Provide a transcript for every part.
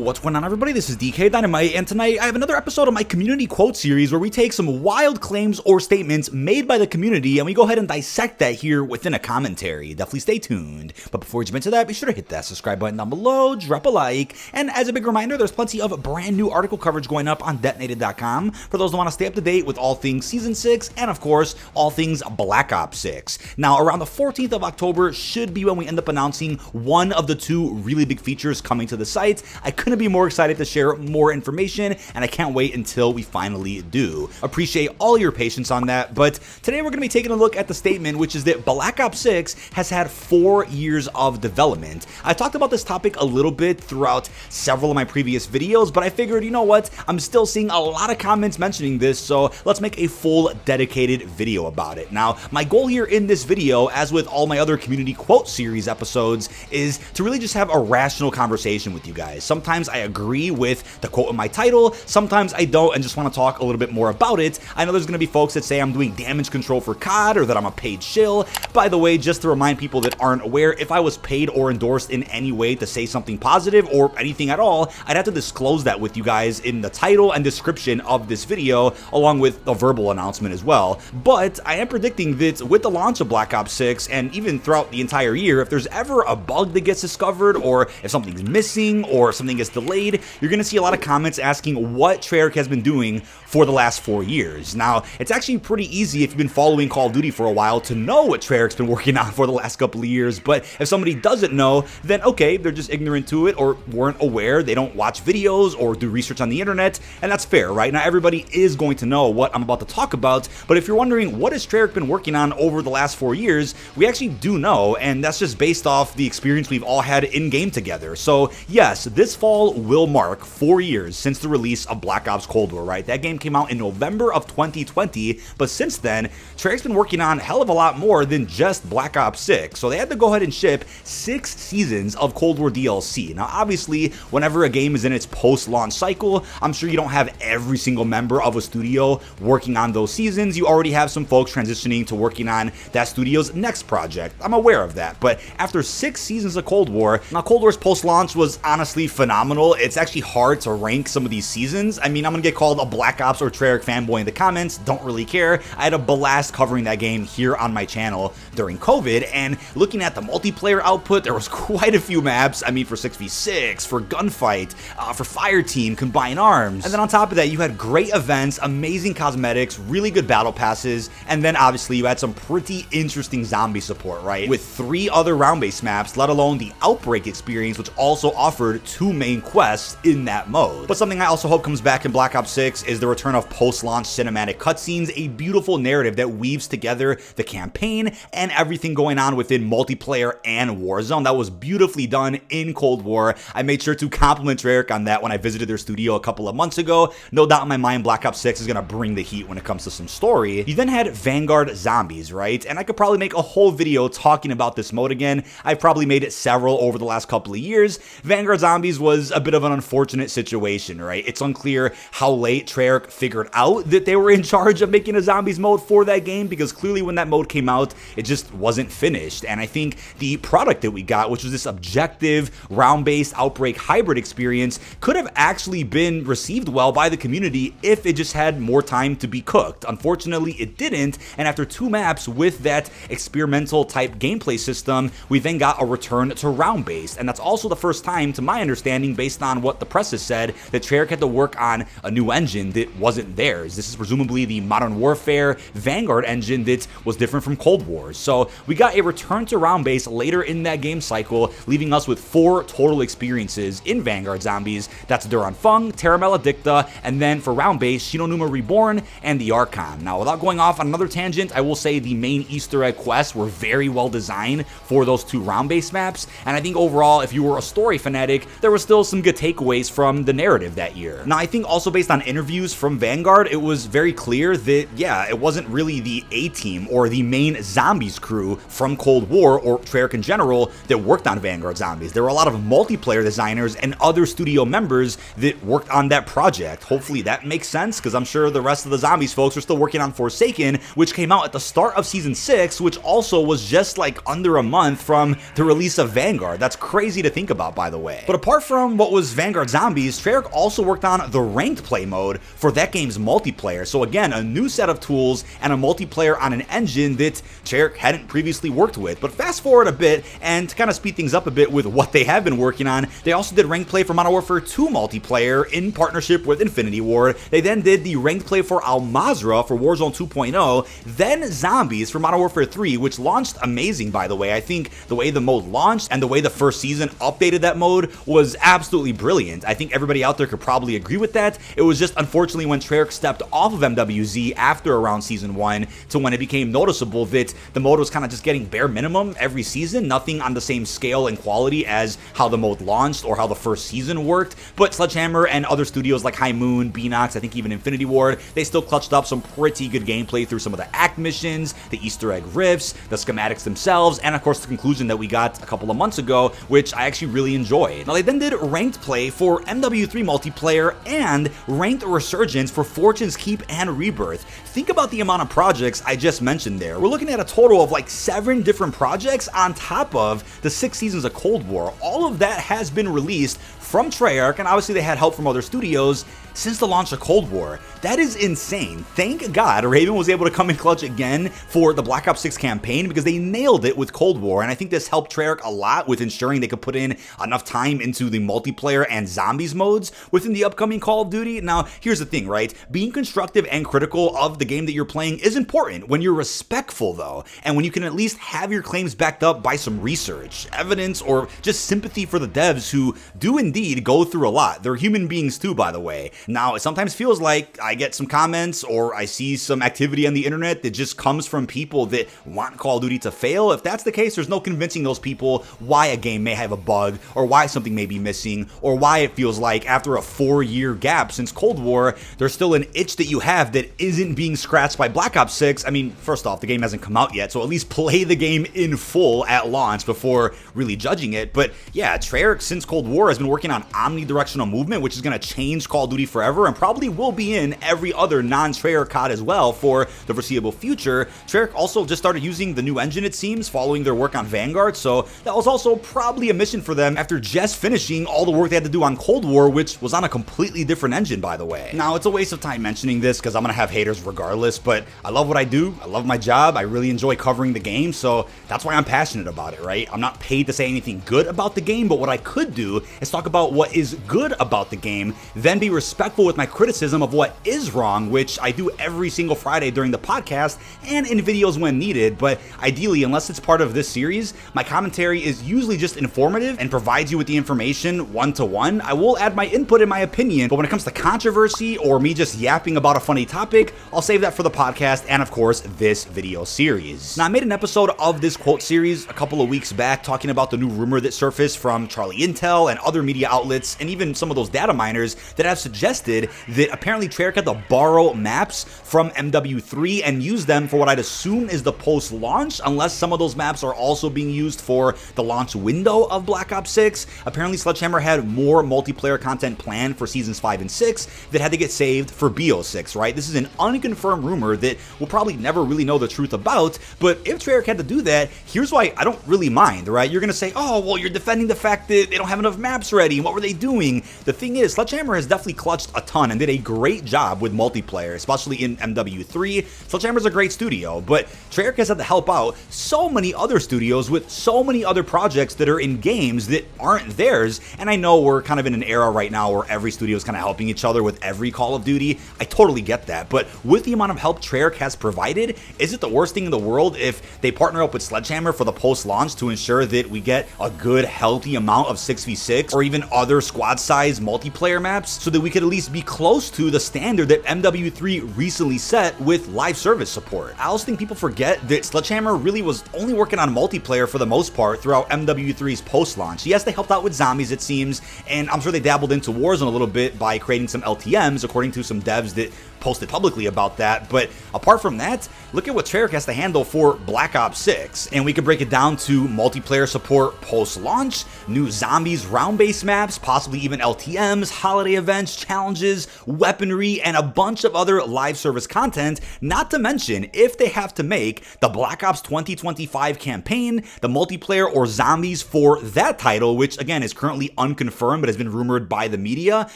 What's going on, everybody? This is dkdynamite, and tonight I have another episode of my community quote series where we take some wild claims or statements made by the community and we go ahead and dissect that here within a commentary. Definitely stay tuned. But before we jump into that, be sure to hit that subscribe button down below, drop a like, and as a big reminder, there's plenty of brand new article coverage going up on detonated.com for those who want to stay up to date with all things Season 6 and, of course, all things Black Ops 6. Now, around the 14th of October should be when we end up announcing one of the two really big features coming to the site. I couldn't be more excited to share more information, and I can't wait until we finally do. Appreciate all your patience on that, but today we're going to be taking a look at the statement, which is that Black Ops 6 has had 4 years of development. I talked about this topic a little bit throughout several of my previous videos, but I figured, you know what, I'm still seeing a lot of comments mentioning this, so let's make a full dedicated video about it. Now, my goal here in this video, as with all my other community quote series episodes, is to really just have a rational conversation with you guys. Sometimes I agree with the quote in my title, sometimes I don't and just want to talk a little bit more about it. I know there's going to be folks that say I'm doing damage control for COD or that I'm a paid shill. By the way, just to remind people that aren't aware, if I was paid or endorsed in any way to say something positive or anything at all, I'd have to disclose that with you guys in the title and description of this video, along with a verbal announcement as well. But I am predicting that with the launch of Black Ops 6 and even throughout the entire year, if there's ever a bug that gets discovered or if something's missing or something gets delayed, you're going to see a lot of comments asking what Treyarch has been doing for the last 4 years. Now, it's actually pretty easy if you've been following Call of Duty for a while to know what Treyarch's been working on for the last couple of years, but if somebody doesn't know, then okay, they're just ignorant to it or weren't aware, they don't watch videos or do research on the internet, and that's fair, right? Not everybody is going to know what I'm about to talk about, but if you're wondering what has Treyarch been working on over the last 4 years, we actually do know, and that's just based off the experience we've all had in-game together. So yes, this fall will mark 4 years since the release of Black Ops Cold War, right? That game came out in November of 2020, but since then, Treyarch's been working on a hell of a lot more than just Black Ops 6, so they had to go ahead and ship 6 seasons of Cold War DLC. Now, obviously, whenever a game is in its post-launch cycle, I'm sure you don't have every single member of a studio working on those seasons. You already have some folks transitioning to working on that studio's next project. I'm aware of that, but after 6 seasons of Cold War, now Cold War's post-launch was honestly phenomenal. It's actually hard to rank some of these seasons. I mean, I'm gonna get called a Black Ops or Treyarch fanboy in the comments, don't really care. I had a blast covering that game here on my channel during COVID, and looking at the multiplayer output, there was quite a few maps. I mean, for 6v6, for Gunfight, for Fire Team, Combined Arms, and then on top of that, you had great events, amazing cosmetics, really good battle passes, and then obviously you had some pretty interesting zombie support, right? With 3 other round-based maps, let alone the Outbreak experience, which also offered 2 main quests in that mode. But something I also hope comes back in Black Ops 6 is the return of post-launch cinematic cutscenes, a beautiful narrative that weaves together the campaign and everything going on within multiplayer and Warzone. That was beautifully done in Cold War. I made sure to compliment Treyarch on that when I visited their studio a couple of months ago. No doubt in my mind, Black Ops 6 is going to bring the heat when it comes to some story. You then had Vanguard Zombies, right? And I could probably make a whole video talking about this mode again. I've probably made it several over the last couple of years. Vanguard Zombies was a bit of an unfortunate situation, right? It's unclear how late Treyarch figured out that they were in charge of making a zombies mode for that game, because clearly when that mode came out, it just wasn't finished. And I think the product that we got, which was this objective, round-based Outbreak hybrid experience, could have actually been received well by the community if it just had more time to be cooked. Unfortunately, it didn't, and after 2 maps with that experimental type gameplay system, we then got a return to round-based, and that's also the first time, to my understanding, based on what the press has said, that Treyarch had to work on a new engine that wasn't theirs. This is presumably the Modern Warfare Vanguard engine that was different from Cold War. So we got a return to round-based later in that game cycle, leaving us with 4 total experiences in Vanguard Zombies. That's Duran Fung, Terra Maledicta, and then for round-based, Shinonuma Reborn and the Archon. Now, without going off on another tangent, I will say the main Easter egg quests were very well designed for those 2 round-based maps, and I think overall, if you were a story fanatic, there were still some good takeaways from the narrative that year. Now, I think also based on interviews from Vanguard, it was very clear that, yeah, it wasn't really the A-team or the main Zombies crew from Cold War or Treyarch in general that worked on Vanguard Zombies. There were a lot of multiplayer designers and other studio members that worked on that project. Hopefully that makes sense, because I'm sure the rest of the Zombies folks are still working on Forsaken, which came out at the start of Season 6, which also was just like under a month from the release of Vanguard. That's crazy to think about, by the way. But apart from from what was Vanguard Zombies, Treyarch also worked on the ranked play mode for that game's multiplayer. So again, a new set of tools and a multiplayer on an engine that Treyarch hadn't previously worked with. But fast forward a bit, and to kind of speed things up a bit with what they have been working on, they also did ranked play for Modern Warfare 2 multiplayer in partnership with Infinity Ward. They then did the ranked play for Al Mazrah for Warzone 2.0, then Zombies for Modern Warfare 3, which launched amazing, by the way. I think the way the mode launched and the way the first season updated that mode was absolutely brilliant. I think everybody out there could probably agree with that. It was just unfortunately when Treyarch stepped off of MWZ after around season 1 to when it became noticeable that the mode was kind of just getting bare minimum every season, nothing on the same scale and quality as how the mode launched or how the first season worked. But Sledgehammer and other studios like High Moon, Beanox, I think even Infinity Ward, they still clutched up some pretty good gameplay through some of the act missions, the Easter egg rifts, the schematics themselves, and of course the conclusion that we got a couple of months ago, which I actually really enjoyed. Now they then did ranked play for MW3 multiplayer and ranked resurgence for Fortune's Keep and Rebirth. Think about the amount of projects I just mentioned there. We're looking at a total of like 7 different projects on top of the 6 seasons of Cold War. All of that has been released from Treyarch, and obviously they had help from other studios since the launch of Cold War. That is insane. Thank God Raven was able to come in clutch again for the Black Ops 6 campaign because they nailed it with Cold War, and I think this helped Treyarch a lot with ensuring they could put in enough time into the multiplayer and zombies modes within the upcoming Call of Duty. Now, here's the thing, right? Being constructive and critical of the game that you're playing is important when you're respectful, though, and when you can at least have your claims backed up by some research, evidence, or just sympathy for the devs who do indeed go through a lot. They're human beings too, by the way. Now, it sometimes feels like I get some comments or I see some activity on the internet that just comes from people that want Call of Duty to fail. If that's the case, there's no convincing those people why a game may have a bug or why something may be missing or why it feels like after a 4-year gap since Cold War, there's still an itch that you have that isn't being scratched by Black Ops 6. I mean, first off, the game hasn't come out yet, so at least play the game in full at launch before really judging it. But yeah, Treyarch since Cold War has been working on omnidirectional movement, which is going to change Call of Duty forever and probably will be in every other non-Treyarch COD as well for the foreseeable future. Treyarch also just started using the new engine, it seems, following their work on Vanguard, so that was also probably a mission for them after just finishing all the work they had to do on Cold War, which was on a completely different engine, by the way. Now, it's a waste of time mentioning this because I'm going to have haters regardless, but I love what I do. I love my job. I really enjoy covering the game, so that's why I'm passionate about it, right? I'm not paid to say anything good about the game, but what I could do is talk about what is good about the game, then be respectful with my criticism of what is wrong, which I do every single Friday during the podcast and in videos when needed. But ideally, unless it's part of this series, my commentary is usually just informative and provides you with the information one-to-one. I will add my input and my opinion, but when it comes to controversy or me just yapping about a funny topic, I'll save that for the podcast and of course this video series. Now, I made an episode of this quote series a couple of weeks back talking about the new rumor that surfaced from Charlie Intel and other media outlets and even some of those data miners that have suggested that apparently Treyarch had to borrow maps from MW3 and use them for what I'd assume is the post-launch, unless some of those maps are also being used for the launch window of Black Ops 6. Apparently Sledgehammer had more multiplayer content planned for Seasons 5 and 6 that had to get saved for BO6, right? This is an unconfirmed rumor that we'll probably never really know the truth about, but if Treyarch had to do that, here's why I don't really mind, right? You're gonna say, oh, well, you're defending the fact that they don't have enough maps ready, and what were they doing? The thing is, Sledgehammer has definitely clutched a ton and did a great job with multiplayer, especially in MW3. Sledgehammer's a great studio, but Treyarch has had to help out so many other studios with so many other projects that are in games that aren't theirs, and I know we're kind of in an era right now where every studio is kind of helping each other with every Call of Duty. I totally get that, but with the amount of help Treyarch has provided, is it the worst thing in the world if they partner up with Sledgehammer for the post-launch to ensure that we get a good, healthy amount of 6v6 or even other squad-size multiplayer maps so that we could at least be close to the standard that MW3 recently set with live service support? I also think people forget that Sledgehammer really was only working on multiplayer for the most part throughout MW3's post-launch. Yes, they helped out with zombies, it seems, and I'm sure they dabbled into Warzone a little bit by creating some LTMs, according to some devs that posted publicly about that. But apart from that, look at what Treyarch has to handle for Black Ops 6. And we could break it down to multiplayer support post-launch, new zombies round-based maps, possibly even LTMs, holiday events, challenges, weaponry, and a bunch of other live service content, not to mention if they have to make the Black Ops 2025 campaign, the multiplayer or zombies for that title, which again is currently unconfirmed but has been rumored by the media.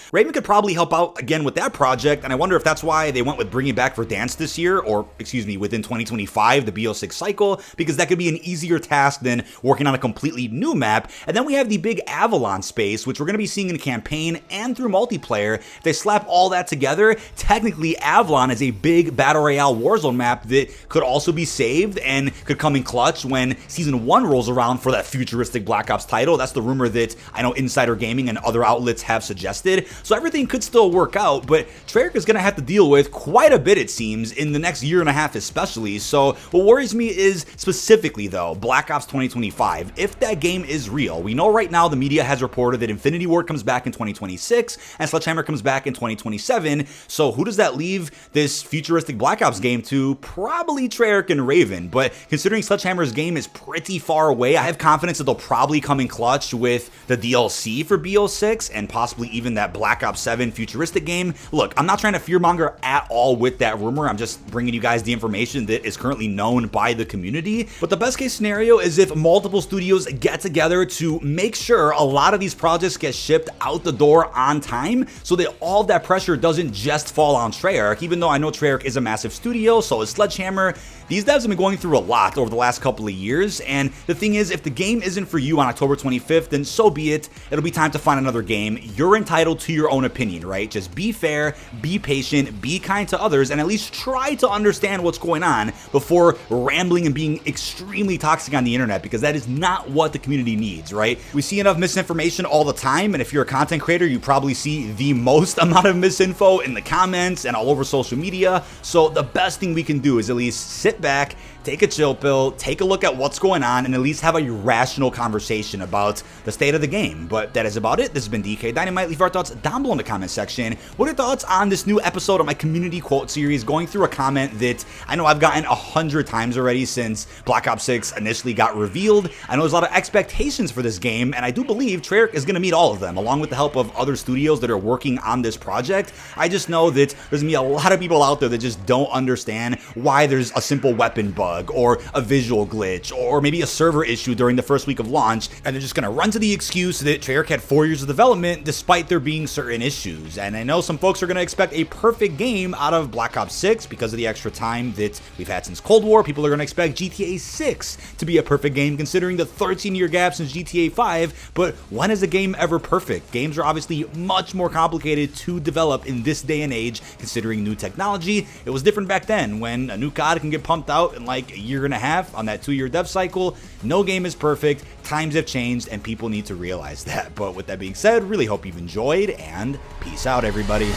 Raven could probably help out again with that project, and I wonder if that's why they went with bringing back Verdansk this year, or excuse me, within 2025, the BO6 cycle, because that could be an easier task than working on a completely new map. And then we have the big Avalon space, which we're going to be seeing in campaign and through multiplayer. If they slap all that together, technically Avalon is a big Battle Royale Warzone map that could also be saved and could come in clutch when Season 1 rolls around for that futuristic Black Ops title. That's the rumor that I know Insider Gaming and other outlets have suggested. So everything could still work out, but Treyarch is going to have to deal with quite a bit, it seems, in the next year and a half especially. So what worries me is specifically, though, Black Ops 2025. If that game is real, we know right now the media has reported that Infinity Ward comes back in 2026 and Sledgehammer comes back in 2027. So who does that leave this futuristic Black Ops game to? Probably Treyarch and Raven, but considering Sledgehammer's game is pretty far away, I have confidence that they'll probably come in clutch with the DLC for BO6 and possibly even that Black Ops 7 futuristic game. Look, I'm not trying to fearmonger at all with that rumor. I'm just bringing you guys the information that is currently known by the community. But the best case scenario is if multiple studios get together to make sure a lot of these projects get shipped out the door on time so that all of that pressure doesn't just fall on Treyarch, even though I know Treyarch is a massive studio, so is Sledgehammer. These devs have been going through a lot over the last couple of years, and the thing is, if the game isn't for you on October 25th, then so be it. It'll be time to find another game. You're entitled to your own opinion, right? Just be fair, be patient, be kind to others, and at least try to understand what's going on before rambling and being extremely toxic on the internet, because that is not what the community needs, right? We see enough misinformation all the time, and if you're a content creator, you probably see the most amount of misinfo in the comments and all over social media. So the best thing we can do is at least sit back, take a chill pill, take a look at what's going on, and at least have a rational conversation about the state of the game. But that is about it. This has been dkdynamite. Leave our thoughts down below in the comment section. What are your thoughts on this new episode of my community quote series, going through a comment that I know I've gotten 100 times already since Black Ops 6 initially got revealed? I know there's a lot of expectations for this game, and I do believe Treyarch is going to meet all of them, along with the help of other studios that are working on this project. I just know that there's going to be a lot of people out there that just don't understand why there's a simple weapon bug or a visual glitch or maybe a server issue during the first week of launch, and they're just going to run to the excuse that Treyarch had 4 years of development despite there being certain issues. And I know some folks are going to expect a perfect game out of Black Ops 6 because of the extra time that we've had since Cold War. People are going to expect GTA 6 to be a perfect game considering the 13-year gap since GTA 5, but when is a game ever perfect? Games are obviously much more complicated to develop in this day and age considering new technology. It was different back then when a new COD can get pumped out in like a year and a half on that 2-year dev cycle. No game is perfect, times have changed, and people need to realize that. But with that being said, really hope you've enjoyed, and peace out, everybody.